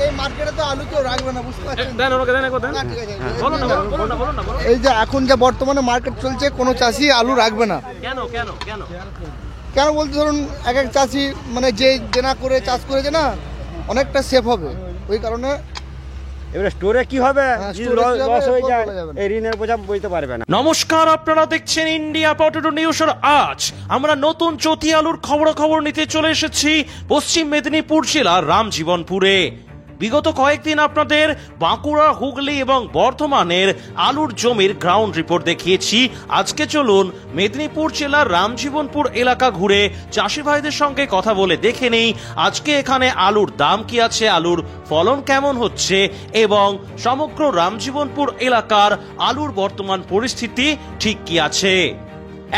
এই মার্কেটে তো আলু কেউ রাখবে না, বুঝতে পারছেন? এই যে এখন যে বর্তমানে মার্কেট চলছে, কোনো চাষি আলু রাখবে না। কেন কেন কেন কেন বলতে ধরুন এক এক চাষি মানে যে দেনা করে চাষ করেছে না, অনেকটা সেফ হবে ওই কারণে। এবারে স্টোরে কি হবে, লস হয়ে যায়, এই ঋণের বোঝা বইতে পারবে না। নমস্কার, আপনারা দেখছেন ইন্ডিয়া পটেটো নিউজ। আজ আমরা নতুন জ্যোতি আলুর খবর নিতে চলে এসেছি পশ্চিম মেদিনীপুর জেলার রামজীবনপুরে। বিগত কয়েকদিন আপনাদের বাঁকুড়া, হুগলি এবং বর্ধমানের আলুর জমির গ্রাউন্ড রিপোর্ট দেখিয়েছি। আজকে চলুন মেদিনীপুর জেলার রামজীবনপুর এলাকা ঘুরে চাষি ভাইদের সঙ্গে কথা বলে দেখে নেই আজকে এখানে আলুর দাম কি আছে, আলুর ফলন কেমন হচ্ছে এবং সমগ্র রামজীবনপুর এলাকার আলুর বর্তমান পরিস্থিতি ঠিক কি আছে।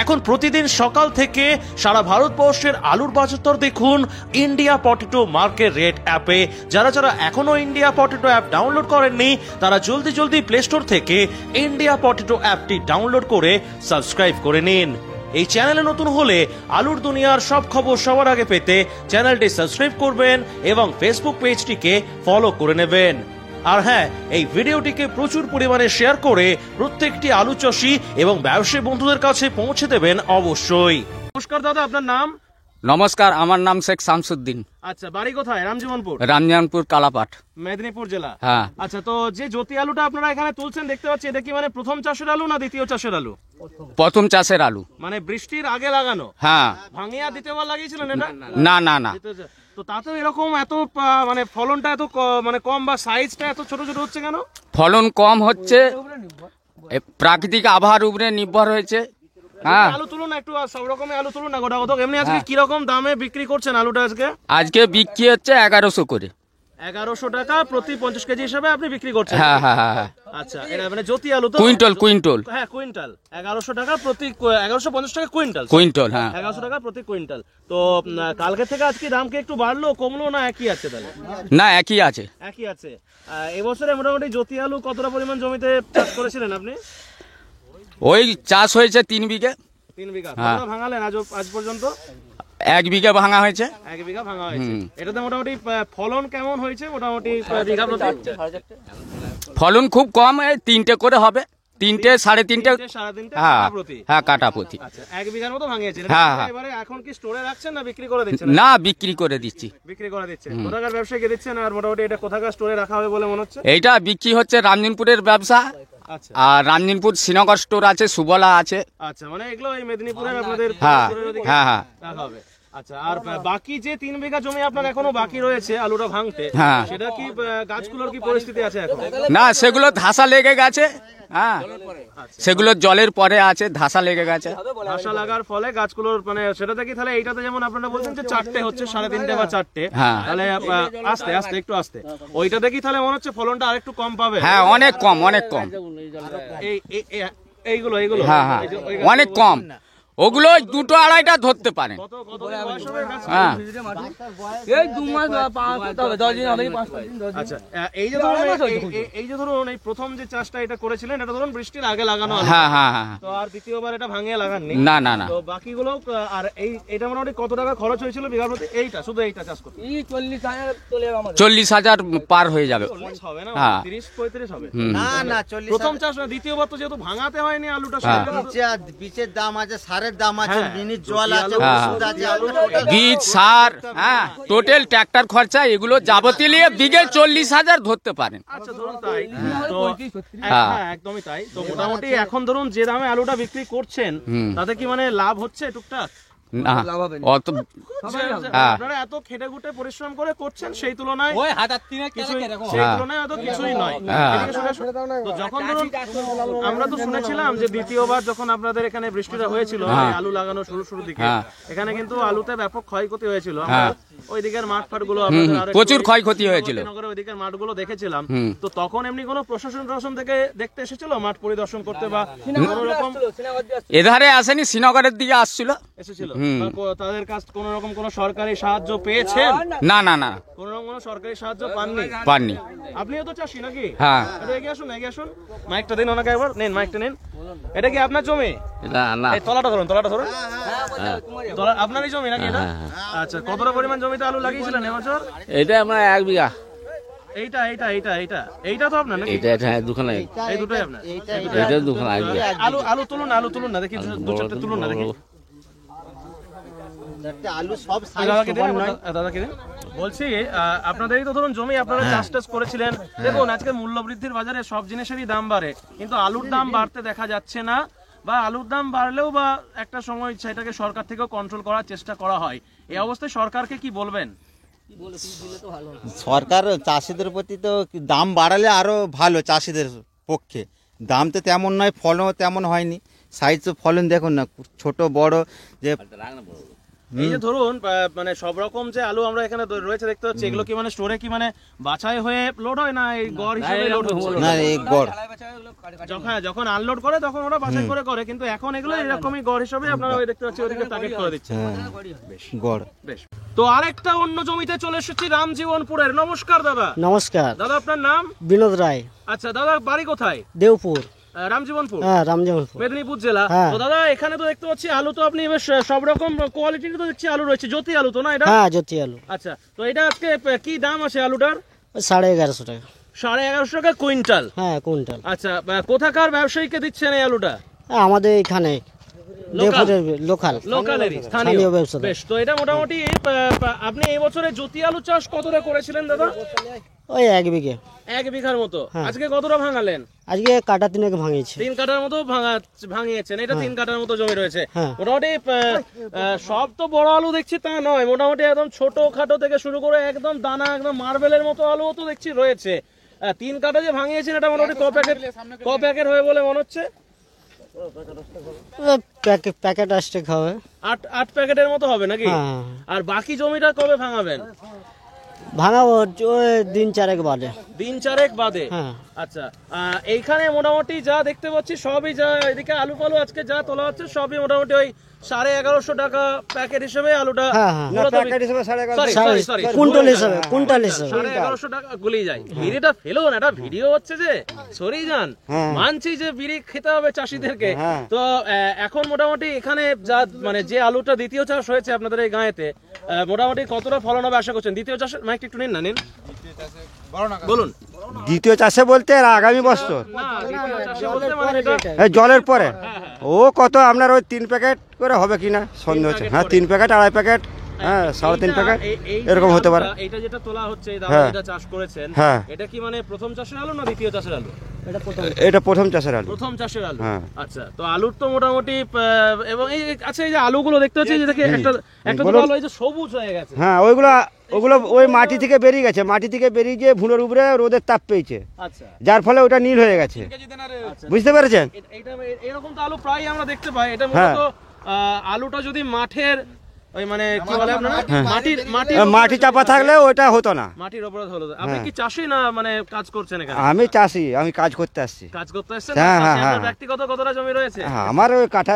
এখন প্রতিদিন সকাল থেকে সারা ভারতবর্ষের আলুর বাজার দেখুন ইন্ডিয়া পটেটো মার্কেট রেট অ্যাপে। যারা এখনো ইন্ডিয়া পটেটো অ্যাপ ডাউনলোড করেননি তারা জলদি প্লে স্টোর থেকে ইন্ডিয়া পটেটো অ্যাপটি ডাউনলোড করে সাবস্ক্রাইব করে নিন। এই চ্যানেলে নতুন হলে আলুর দুনিয়ার সব খবর সবার আগে পেতে চ্যানেলটি সাবস্ক্রাইব করবেন এবং ফেসবুক পেজটিকে ফলো করে নেবেন। আর হ্যাঁ, এই ভিডিওটিকে প্রচুর পরিমাণে শেয়ার করে প্রত্যেকটি আলু চাষী এবং ব্যবসায়ী বন্ধুদের কাছে পৌঁছে দেবেন অবশ্যই। নমস্কার দাদা, আপনার নাম? নমস্কার, আমার নাম শেখ শামসুদ্দিন। আচ্ছা, বাড়ি কোথায়? রামজীবনপুর। রামজীবনপুর কালাপাট, মেদিনীপুর জেলা। হ্যাঁ। আচ্ছা, তো যে জ্যোতি আলুটা আপনারা এখানে তুলছেন দেখতে পাচ্ছি, এটা কি মানে প্রথম চাষের আলু না দ্বিতীয় চাষের আলু? প্রথম চাষের আলু। মানে বৃষ্টির আগে লাগানো? হ্যাঁ। ভাঙিয়া দ্বিতীয়বার লাগিয়েছিলেন এটা? না না না। তো তাতেও এরকম এত মানে ফলনটা এত মানে কম বা সাইজটা এত ছোট ছোট হচ্ছে কেন? ফলন কম হচ্ছে, প্রাকৃতিক আবহাওয়ার উপরে নির্ভর হয়েছে। হ্যাঁ, আলু তুলুন একটু, সব রকমের আলু তুলুন না গোটা কত। এমনি আজকে কি রকম দামে বিক্রি করছেন আলুটা? আজকে বিক্রি হচ্ছে 1100 করে। 1100 টাকা প্রতি 50 কেজি হিসাবে আপনি বিক্রি করছেন? হ্যাঁ হ্যাঁ হ্যাঁ। আচ্ছা, এটা মানে জ্যোতি আলু তো? কুইন্টাল। হ্যাঁ, কুইন্টাল 1100 টাকা প্রতি, 1150 টাকা কুইন্টাল। হ্যাঁ, 1100 টাকা প্রতি কুইন্টাল। তো কালকে থেকে আজকে দাম কি একটু বাড়লো কমলো না একই আছে তাহলে? না, একই আছে। একই আছে। এবছরে মোটামুটি জ্যোতি আলু কতটা পরিমাণ জমিতে চাষ করেছিলেন আপনি? ওই চাষ হয়েছে 3 বিঘে। 3 বিঘা। কতটা ভাঙালেন আজ পর্যন্ত? 1 বিঘা ভাঙা হয়েছে। 1 বিঘা ভাঙা হয়েছে। এটাতে মোটামুটি ফলন কেমন হয়েছে? মোটামুটি বিঘা প্রতি ফলন খুব কম, 3টে করে হবে, 3টে 3.5। হ্যাঁ হ্যাঁ, কাটা প্রতি। আচ্ছা, 1 বিঘার মতো ভাঙিয়েছেন। হ্যাঁ হ্যাঁ। এবারে এখন কি স্টোরে রাখছেন না বিক্রি করে দিচ্ছেন? না, বিক্রি করে দিচ্ছি। বিক্রি করে দিচ্ছেন। কোথাকার ব্যবসায়ীকে দিচ্ছেন আর মোটামুটি এটা কোথাকার স্টোরে রাখা হবে বলে মনে হচ্ছে? এইটা বিক্রি হচ্ছে রামজীবনপুরের ব্যবসা। আচ্ছা। আর রামজীবনপুর শ্রীনগর স্টোর আছে, সুবলা আছে। আচ্ছা, মানে এগুলো এই মেদিনীপুরে আপনাদের হ্যাঁ হ্যাঁ হ্যাঁ রাখা হবে। আচ্ছা, আর বাকি যে 3 বিঘা জমি আপনার এখনো বাকি রয়েছে আলুটা ভাঙতে, হ্যাঁ, সেটা কি গাছগুলোর কি পরিস্থিতি আছে এখন? না, সেগুলো ধাসা লেগে গেছে। হ্যাঁ, সেগুলো জলের পরে আছে, ধাসা লেগে গেছে। ধাসা লাগার ফলে গাছগুলোর মানে সেটাতে কি তাহলে এইটাতে যেমন আপনারা বলছেন যে 4টে হচ্ছে, 3.5 বা 4টে, তাহলে আস্তে আস্তে একটু আস্তে ওইটাতে কি তাহলে মনে হচ্ছে ফলনটা আরেকটু কম পাবে? হ্যাঁ, অনেক কম। এইগুলো হ্যাঁ হ্যাঁ, অনেক কম। ওগুলো 2-2.5টা ধরতে পারেন। হ্যাঁ, আচ্ছা, এই যে ধরুন এই প্রথম যে চাষটা এটা করেছিলেন, এটা ধরুন বৃষ্টির আগে লাগানো। হ্যাঁ হ্যাঁ হ্যাঁ। তো আর দ্বিতীয়বার এটা ভাঙিয়ে লাগাননি? না না না। তো বাকিগুলো আর এটা মোটামুটি কত টাকা খরচ হয়েছিল বিঘা প্রতি? এইটা শুধু এইটা চাষ করতে 40,000 পার হয়ে যাবে। হবে না? হ্যাঁ, 30-35 হবে। না না, 40 প্রথম চাষ না, দ্বিতীয়বার তো যেহেতু ভাঙাতে হয়নি আলুটা, বীজের দাম আছে, সারের দাম আছে, মিনিট জল আছে, ওষুধ আছে, বীজ, সার, হ্যাঁ, টোটাল ট্রাক্টর খরচা, এগুলো যাবতীয় নিয়ে বিঘে 40,000 ধরতে পারেন। আচ্ছা, ধরুন তাই তো। হ্যাঁ, একদমই তাই। তো মোটামুটি এখন ধরুন যে দামে আলুটা বিক্রি করছেন তাতে কি মানে লাভ হচ্ছে টুকটাক? না, অত আপনারা এত খেটে খুঁটে পরিশ্রম করে করছেন, সেই তুলনায় কিছুই নয়। তো যখন ধরুন আমরা তো শুনেছিলাম যে দ্বিতীয়বার যখন আপনাদের এখানে বৃষ্টিটা হয়েছিল আলু লাগানো শুরুর দিকে, এখানে কিন্তু আলুতে ব্যাপক ক্ষয়ক্ষতি হয়েছিল। ওই দিকের মাঠ ফাট গুলো প্রচুর ক্ষয়ক্ষতি হয়েছিল, ওই দিকের মাঠ গুলো দেখেছিলাম। তো তখন এমনি কোনো প্রশাসন থেকে দেখতে এসেছিল মাঠ পরিদর্শন করতে বা কোনো রকম? এধারে আসেনি, শ্রীনগরের দিকে আসছিল। এসেছিল? তাদের কাছ কোনো রকম কোনো সরকারি সাহায্য পেয়েছেন? না না না, কোনো রকম কোনো সরকারি সাহায্য পাননি। আপনিও তো চাষি নাকি? হ্যাঁ। এগিয়ে আসুন, মাইকটা দিন ওনাকে একবার। নেন, মাইকটা নিন। এটা কি আপনার জমি? না না, তলাটা ধরুন। আপনারই জমি নাকি এটা? আচ্ছা, কতটা পরিমাণ জমিতে আলু লাগিয়েছিলেন এবছর? এটা আমরা 1 বিঘা। এইটা এইটা এইটা এইটা এইটা তো আপনার নাকি? এটা হ্যাঁ দুখানে এই দুটোই আপনার? এটা দুখানে আসবে আলু আলু তুলুন না দেখি, দু চারটে তুলুন না দেখি। আলু সব দাদাকে দিন, দাদাকে দিন। বলছি আপনাদেরই তো ধরুন জমি, আপনারা চাষ টাস করেছিলেন। দেখুন আজকে মূল্য বৃদ্ধির বাজারে সব জিনিসেরই দাম বাড়ে, কিন্তু আলুর দাম বাড়তে দেখা যাচ্ছে না, বা আলুর দাম বাড়লেও বা একটা সময় সেটাকে সরকার থেকেও কন্ট্রোল করার চেষ্টা করা হয়। এই অবস্থায় সরকারকে কি বলবেন? সরকার চাষিদের প্রতি তো দাম বাড়ালে আরো ভালো চাষিদের পক্ষে। দাম তো তেমন নয়, ফলনও তেমন হয়নি। সাইজ ফলন দেখুন না, ছোট বড় যে এই যে ধরুন মানে সব রকম যে আলু আমরা এখানে রয়েছে দেখতে পাচ্ছি, এগুলো কি মানে স্টোরে কি মানে বাছাই হয়ে লোড হয় না এই গড় হিসেবে লোড হচ্ছে? না এই গড় যখন আনলোড করে তখন ওরা বাছাই করে করে, কিন্তু এখন এগুলো এরকমই গড় হিসেবে আপনারা ওই দেখতে পাচ্ছি ওদিকে প্যাকেট করে দিচ্ছে। গড় বেশ, তো আরেকটা অন্য জমিতে চলে এসেছি রামজীবনপুরের। নমস্কার দাদা। নমস্কার। দাদা আপনার নাম? বিনোদ রায়। আচ্ছা দাদা, বাড়ি কোথায়? দেওপুর। রামজীবনপুর? হ্যাঁ, রামজীবনপুর, মেদিনীপুর জেলা। হ্যাঁ। তো দাদা এখানে তো দেখতে পাচ্ছি আলু তো আপনি বেশ সব রকম কোয়ালিটির তো দেখছি আলু রয়েছে। জ্যোতি আলু তো না এটা? হ্যাঁ, জ্যোতি আলু। আচ্ছা, তো এটা আজকে কি দাম আছে আলুটার? 1150 টাকা। 1150 টাকা কুইন্টাল? হ্যাঁ, কুইন্টাল। আচ্ছা, কোথাকার ব্যবসায়ীকে দিচ্ছেন এই আলুটা? হ্যাঁ, আমাদের এখানে দেওপুরের লোকাল, লোকালেরই, স্থানীয় ব্যবসা। বেশ, তো এটা মোটামুটি আপনি এই বছরে জ্যোতি আলু চাষ কতটা করেছিলেন দাদা? ওই 1 বিঘে। 1 বিঘার মতো। হ্যাঁ। আজকে কতটা ভাঙালেন? আজকে কাটা 3 ভাঙিয়েছে। 3 কাঠার মতো ভাঙিয়েছেন। এটা 3 কাঠার মতো জমি রয়েছে। হ্যাঁ। মোটামুটি সব তো বড় আলু দেখছি তা নয়, মোটামুটি একদম ছোট খাটো থেকে শুরু করে একদম দানা একদম মার্বেলের মতো আলু তো দেখছি রয়েছে। 3 কাঠা যে ভাঙিয়েছেন এটা মোটামুটি ক প্যাকেট হবে বলে মনে হচ্ছে? প্যাকেট আসতে খাবে 8 প্যাকেটের মতো হবে নাকি? হ্যাঁ। আর বাকি জমিটা কবে ভাঙাবেন? ভাঙাবো ওই দিন 4 বাদে। দিন 4 বাদে? হ্যাঁ। আচ্ছা, এইখানে মোটামুটি যা দেখতে পাচ্ছি সবই, যা এদিকে আলু ফালু আজকে যা তোলা হচ্ছে সবই মোটামুটি ওই 1150 টাকা প্যাকেট হিসেবে আলুটা। হ্যাঁ, হ্যাঁ। মূলত প্যাকেট হিসেবে 1150 sorry, কুইন্টাল হিসাবে, কুইন্টাল হিসাবে। 1150 টাকা গুলিয়ে যায়। বিড়িটা ফেলুন, এটা ভিডিও হচ্ছে যে সরি যান, মানছি যে বিড়ি খেতে হবে চাষিদেরকে। তো এখন মোটামুটি এখানে যা মানে যে আলুটা দ্বিতীয় চাষ হয়েছে আপনাদের এই গাঁয়েতে, মোটামুটি কতটা ফলন হবে আশা করছেন? দ্বিতীয় চাষের মাইকটা একটু নিন না, নিন বলুন। দ্বিতীয় চাষে বলতে আর আগামী বছর না, দ্বিতীয় চাষে বলতে মানে এটা এই জলের পরে ও কত আপনার ওই 3 প্যাকেট করে হবে কিনা সন্দেহ হচ্ছে। হ্যাঁ, 3 প্যাকেট 2.5 প্যাকেট, হ্যাঁ 3.5 প্যাকেট এরকম হতে পারে। এইটা যেটা তোলা হচ্ছে এই হ্যাঁ। যেটা চাষ করেছেন, হ্যাঁ। এটা কি মানে প্রথম চাষের আলু না দ্বিতীয় চাষের আলু? এটা প্রথম চাষের আলু। প্রথম চাষের আলু। হ্যাঁ। আচ্ছা, তো আলুর তো মোটামুটি এবং এই আচ্ছা এই যে আলুগুলো দেখতে পাচ্ছি যে দেখে একটা তো আলু এই যে সবুজ হয়ে গেছে। হ্যাঁ, ওগুলো ওই মাটি থেকে বেরিয়ে গেছে, মাটি থেকে বেরিয়ে গিয়ে ভুঁড়োর উপরে রোদের তাপ পেয়েছে, আচ্ছা, যার ফলে ওটা নীল হয়ে গেছে। বুঝতে পেরেছেন? এটা এরকম তো আলু প্রায় আমরা দেখতে পাই। এটা মূলত আলুটা যদি মাঠের ওই মানে কি বলে আপনারা মাটি চাপা থাকলে ওটা হতো না। মাটির উপরে হলো। আপনি কি চাষী না মানে কাজ করছেন এখানে? আমি চাষি, আমি কাজ করতে আসছি। কাজ করতে আসছেন? হ্যাঁ, চাষী হ্যাঁ, আপনার ব্যক্তিগত কতটা জমি রয়েছে? হ্যাঁ, আমার ওই কাঠা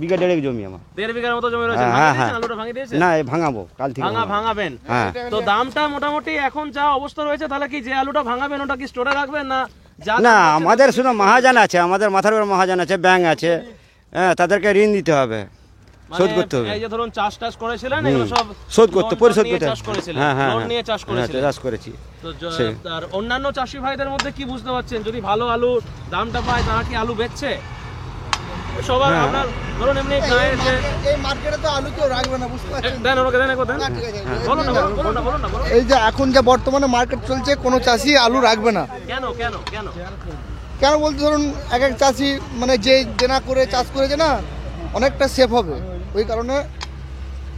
বিঘা 1.5 জমি আমার। 1.5 বিঘার মতো জমি রয়েছে। হ্যাঁ, হ্যাঁ। আলুটা ভাঙিয়ে দিয়েছেন? না, ভাঙাবো কাল থেকে। ভাঙাবেন? হ্যাঁ। তো দামটা মোটামুটি এখন যা অবস্থা রয়েছে, তাহলে কি যে আলুটা ভাঙাবেন ওটা কি স্টোরে রাখবেন না? না, আমাদের শুধু মহাজন আছে, আমাদের মাথার উপর মহাজন আছে, ব্যাংক আছে, হ্যাঁ, তাদেরকে ঋণ দিতে হবে, শোধ করতে হবে। এই যে ধরুন চাষ টাস করেছিলেন, এগুলো সব শোধ করতে, পরিশোধ করতে। চাষ করেছিলেন? হ্যাঁ, হ্যাঁ, লোন নিয়ে চাষ করেছিলেন? চাষ করেছি। তো আর অন্যান্য চাষি ভাইদের মধ্যে কি বুঝতে পারছেন, যদি ভালো আলু দামটা পায় তারা কি আলু বেচছে? সবার আপনার ধরুন এমনি গায়ের যে এই মার্কেটে তো আলু কেউ রাখবে না, বুঝতে পারছেন? দেন ওনাকে, দেন একবার দেন। ঠিক আছে, বলুন না, বলুন না। এই যে এখন যে বর্তমানে মার্কেট চলছে, কোনো চাষি আলু রাখবে না। কেন কেন কেন কেন বলতে ধরুন এক এক চাষি মানে যে জেনা করে চাষ করেছে না, অনেকটা সেফ হবে ওই কারণে।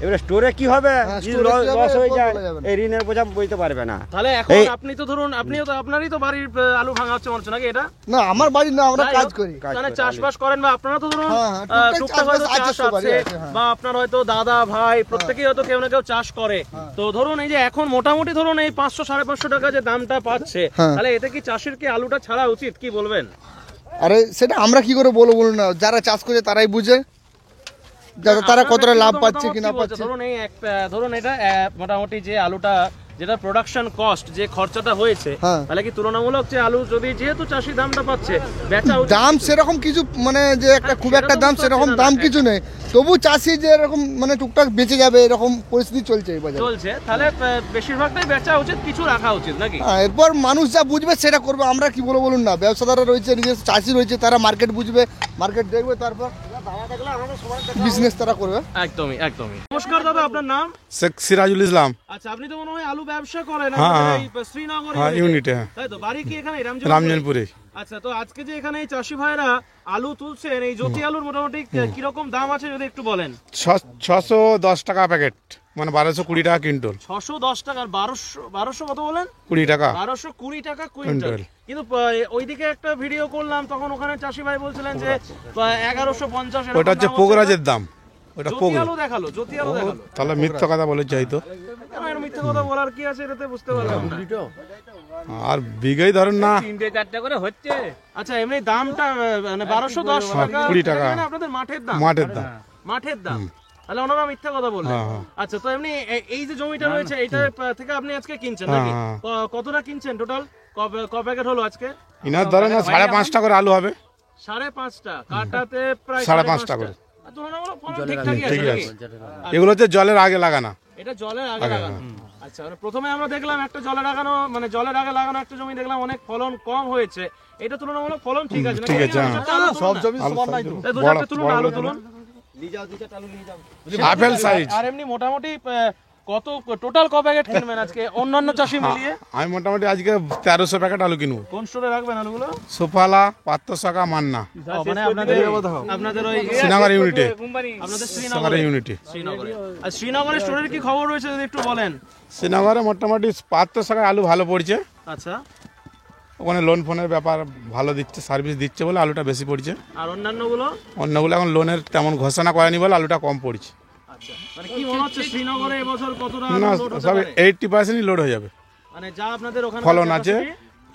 এবারে স্টোরে কি হবে, হ্যাঁ, যদি স্টোরে কি হবে, লস হয়ে যায় বলা যাবে না। এই ঋণের বোঝা বইতে পারবে না। তাহলে এখন আপনি তো ধরুন আপনিও তো আপনারই তো বাড়ির আলু ভাঙা হচ্ছে মনে হচ্ছে নাকি এটা? না, আমার বাড়ি না, আমরা যাই কাজ হোক, করি। মানে চাষবাস করেন বা আপনারা তো ধরুন হ্যাঁ, হ্যাঁ, টুকটাক হয়তো চাষবাস চাষ আছে, সবারই আছে, আছে, হ্যাঁ। বা আপনার হয়তো দাদা ভাই প্রত্যেকেই হয়তো কেউ না কেউ চাষ করে। তো ধরুন এই যে এখন মোটামুটি ধরুন এই 500-550 টাকা যে দামটা পাচ্ছে, হ্যাঁ। তাহলে এতে কি চাষির কি আলুটা ছাড়া উচিত, কি বলবেন? আরে সেটা আমরা কি করে বলবো বলুন না, যারা চাষ করে তারাই বুঝে তারা কতটা লাভ পাচ্ছে কি না পাচ্ছে। ধরুন এই ধরুন এটা মোটামুটি যে আলুটা যেটা প্রোডাকশন কস্ট যে খরচাটা হয়েছে, হ্যাঁ। তাহলে কি তুলনামূলক যে আলু যদি যেহেতু চাষি দামটা পাচ্ছে বেচা উচিত? দাম সেরকম কিছু মানে যে একটা খুব একটা দাম সেরকম দাম কিছু নেই, তবু চাষি যে এরকম মানে টুকটাক বেঁচে যাবে এরকম পরিস্থিতি চলছে এই বাজারে। চলছে, তাহলে বেশিরভাগটাই বেচা উচিত, কিছু রাখা উচিত নাকি? হ্যাঁ, এরপর মানুষ যা বুঝবে সেটা করবে, আমরা কি বলবো বলুন না, ব্যবসাদাররা রয়েছে, নিজস্ব চাষি রয়েছে, তারা মার্কেট বুঝবে, মার্কেট দেখবে, তারপর বিজনেস তারা করবে। একদমই একদমই। নমস্কার দাদা, আপনার নাম? শেখ সিরাজুল ইসলাম। আচ্ছা, আপনি তো মনে হয় আলু ব্যবসা করেন হ্যাঁ, আমাদের হ্যাঁ। এই শ্রীনগরে? হ্যাঁ, ইউনিটে, হ্যাঁ। তাই তো, বাড়ি কি এখানে রামজনপুরে। আচ্ছা, তো আজকে যে এখানে এই চাষি ভাইরা আলু তুলছেন, এই জ্যোতি আলুর মোটামুটি কিরকম দাম আছে যদি একটু বলেন? 610 টাকা প্যাকেট, মানে 1220 টাকা কুইন্টাল। 610 টাকা, আর 1200 কত বলেন? 20 টাকা 1220 টাকা কুইন্টাল। কুইন্টাল। কিন্তু ওইদিকে একটা ভিডিও করলাম, তখন ওখানে চাষি ভাই বলছিলেন যে 1150। ওটা হচ্ছে পোগরাজের দাম, ওটা জ্যোতি পোগরা। আলু দেখালো, জ্যোতি আলু দেখালো। তাহলে মিথ্যা কথা বলে চাইতো। কেন এর মিথ্যে কথা বলার কি আছে এটাতে, বুঝতে পারলাম না। আর বিঘাই ধরেন না 3-4টা করে হচ্ছে। আচ্ছা, এমনি দামটা মানে 1210 টাকা 20 টাকা। মানে আপনাদের মাঠের দাম? মাঠের দাম। মাঠের দাম, তাহলে ওনারা মিথ্যা কথা বললেন। হ্যাঁ, হ্যাঁ। আচ্ছা, তো এমনি এই যে জমিটা রয়েছে এইটা থেকে আপনি আজকে কিনছেন হ্যাঁ, নাকি? হ্যাঁ। কতটা কিনছেন টোটাল? ক প্যাকেট হলো আজকে? ইনার ধরেন 5.5 টাকা করে আলু হবে। 5.5টা কাটাতে প্রায় 5.5 টাকা করে। তুলনামূলক ফলন ঠিকঠাকই আছে ঠিকই নাকি? আছে। এগুলো হচ্ছে জলের আগে লাগানা। এটা জলের আগে লাগানো। আচ্ছা, মানে প্রথমে আমরা দেখলাম একটা জলের আগে লাগানো একটা জমি দেখলাম অনেক ফলন কম হয়েছে, এটা তুলনামূলক ফলন ঠিক আছে নাকি? ঠিক আছে, হ্যাঁ। সব জমি আলু সমান নাই তো। এই দু চারটে তুলুন, আলু তুলুন। Apple size. আর এমনি মোটামুটি কত টোটাল ক প্যাকেট কিনবেন আজকে অন্যান্য চাষি মিলিয়ে? আমি মোটামুটি আজকে 1300 প্যাকেট আলু কিনবো। কোন স্টোরে রাখবেন আলুগুলো? সোফালা, পাত্রশাখা, মান্না, মানে আপনাদের ওই শ্রীনগর ইউনিটে। আপনাদের শ্রীনগর ইউনিটে। শ্রীনগরে। আর শ্রীনগরের স্টোরের কি খবর রয়েছে যদি একটু বলেন? শ্রীনগরে মোটামুটি 500 টাকায় আলু ভালো পড়ছে। আচ্ছা, ওখানে লোন ফোনের ব্যাপার ভালো দিচ্ছে, সার্ভিস দিচ্ছে বলে আলুটা বেশি পড়ছে। আর অন্যান্যগুলো? অন্যগুলো এখন লোনের তেমন ঘোষণা করেনি বলে আলুটা কম পড়ছে। আচ্ছা, মানে কি মনে হচ্ছে শ্রীনগরে এবছর কতটা না, লোড হতে সব পারে? 80% লোড হয়ে যাবে, মানে যা আপনাদের ওখানে ফলন আছে।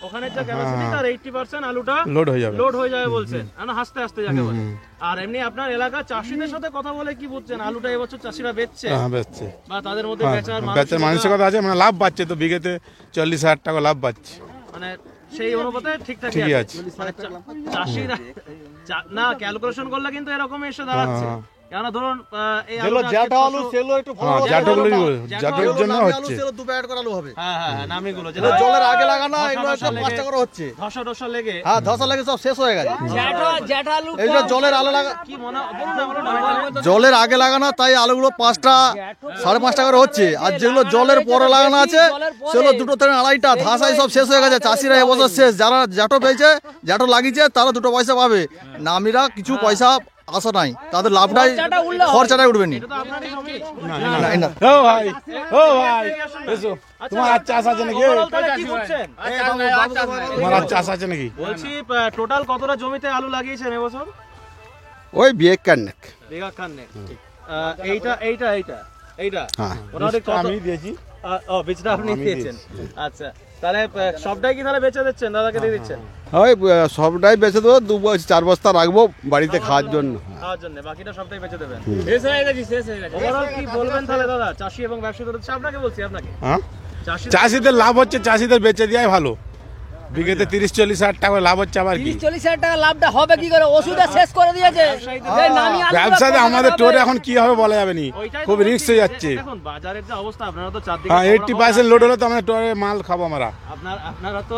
ওখানে যা ক্যাপাসিটি তার 80% আলুটা লোড হয়ে যাবে। লোড হয়ে যাবে বলছেন, মানে হাসতে হাসতে যাকে বলে। আর এমনি আপনার এলাকার চাষিদের সাথে কথা বলে কি বুঝছেন আলুটা এবছর চাষিরা বেচছে হ্যাঁ, বেচছে। বা তাদের মধ্যে বেচার বেচার মানসিকতা আছে, মানে লাভ পাচ্ছে তো, বিঘেতে 40,000 টাকা লাভ পাচ্ছে। মানে সেই অনুপাতে ঠিকঠাক ঠিকই আছে। মানে চাষিরা না ক্যালকুলেশন করলে কিন্তু এরকম এসে দাঁড়াচ্ছে। কেন ধরুন এই আলুটা জ্যাঠা আলু সেগুলো একটু ভালো হ্যাঁ, হবে। জাটগুলোই জাটো জাটের আলু, জন্য নামি আলু হচ্ছে। সেগুলো 2 প্যাকেট করে আলু হবে। হ্যাঁ হ্যাঁ নামিগুলো এটা জলের আগে লাগানো, এগুলো ধসা একটা লেগে- 5 টাকা করে হচ্ছে। ধসা লেগে হ্যাঁ, ধসা লেগে সব শেষ হয়ে গেছে। জ্যাঠালু এই যে জলের আলু লাগা, কি মনে বলুন না, জলের আগে লাগানো, তাই আলুগুলো 5টা 5.5 টাকা করে হচ্ছে। আর যেগুলো জলের পরে লাগানো আছে সেগুলো 2 থেকে 2.5টা ধাসাই সব শেষ হয়ে গেছে। চাষিরা এবছর শেষ, যারা জ্যাঠো পেয়েছে, জ্যাঠো লাগিয়েছে, তারা 2 পয়সা পাবে। নামিরা কিছু পয়সা আশা নাই, তাদের লাভটাই খরচাটাই উঠবে নি। এটা তো আপনারই জমি। না, ও ভাই, ও ভাই, এসো। তোমার আর চাষ আছে নাকি? overall তাহলে কি বুঝছেন? তোমার আর চাষ আছে নাকি? বলছি টোটাল কতটা জমিতে আলু লাগিয়েছেন এবছর? ওই বিয়ে কান্নেক। বিঘা খানেক। এইটা হ্যাঁ। মোটামুটি কত? আমি দিয়েছি। ও, বীজটা আপনি দিয়েছেন। আচ্ছা, তাহলে সবটাই কি তাহলে বেচে দিচ্ছেন, দাদাকে দিয়ে দিচ্ছেন ওই সবটাই বেচে দেবো, 2-4 বস্তা রাখবো বাড়িতে খাওয়ার জন্য। খাওয়ার জন্য, বাকিটা সবটাই বেচে দেবেন। শেষ হয়ে গেছে। ওভারঅল কি বলবেন তাহলে দাদা, চাষি এবং ব্যবসায়ীদের উদ্দেশ্যে? আপনাকে বলছি, আপনাকে। হ্যাঁ, চাষি চাষিদের লাভ হচ্ছে, চাষিদের বেচে দেওয়াই ভালো। বিঘেতে 30-40 হাজার টাকা লাভ হচ্ছে, আবার কি 30-40 টাকা লাভটা হবে কি করে? ওষুধে শেষ করে দিয়েছে। এই নামি আলুগুলো ব্যবসাতে কোথায় আমাদের হবে? টোরে এখন কি হবে বলা যাবে নি, ওইটাই তো খুব বলছি রিস্ক হয়ে যে যাচ্ছে। দেখুন বাজারের যে অবস্থা, আপনারা তো চারদিকে হ্যাঁ, খবরাখবর 80% লোড হলে তো আমরা টোরে মাল খাবো আমরা। আপনারা তো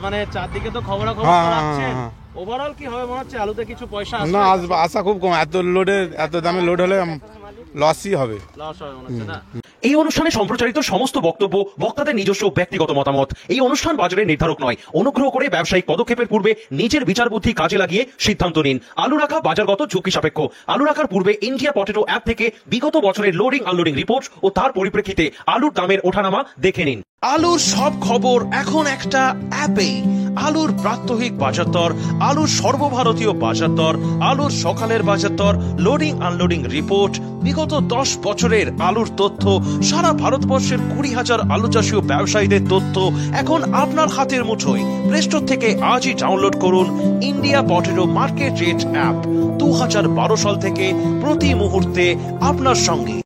মানে চারদিকে তো খবরাখবর হ্যাঁ, রাখছেন। হ্যাঁ। ওভারঅল কি হবে মনে হচ্ছে আলুতে কিছু পয়সা না, আসবে, আশা খুব কম। এত দামে লোড হলে লসই হবে। লস হবে মনে হচ্ছে না? এই অনুষ্ঠানে সম্প্রচারিত সমস্ত বক্তব্য বক্তাদের নিজস্ব ব্যক্তিগত মতামত। এই অনুষ্ঠান বাজারের নির্ধারক নয়। অনুগ্রহ করে ব্যবসায়িক পদক্ষেপের পূর্বে নিজের বিচার বুদ্ধি কাজে লাগিয়ে সিদ্ধান্ত নিন। আলু রাখা বাজারগত ঝুঁকি সাপেক্ষ। আলু রাখার পূর্বে ইন্ডিয়া পটেটো অ্যাপ থেকে বিগত বছরের লোডিং আনলোডিং রিপোর্ট ও তার পরিপ্রেক্ষিতে আলুর দামের ওঠানামা দেখে নিন। আলুর সব খবর এখন একটা অ্যাপেই। আলুর প্রাত্যহিক বাজার দর, আলুর সর্বভারতীয় বাজার দর, আলুর সকালের বাজার দর, লোডিং আনলোডিং রিপোর্ট, বিগত 10 বছরের আলুর তথ্য, সারা ভারতবর্ষের 20,000 আলু চাষী ও ব্যবসায়ীদের তথ্য এখন আপনার হাতের মুঠোয়। প্লে স্টোর থেকে আজই ডাউনলোড করুন India potato market rate app. 2012 সাল থেকে প্রতি মুহূর্তে আপনার সঙ্গে।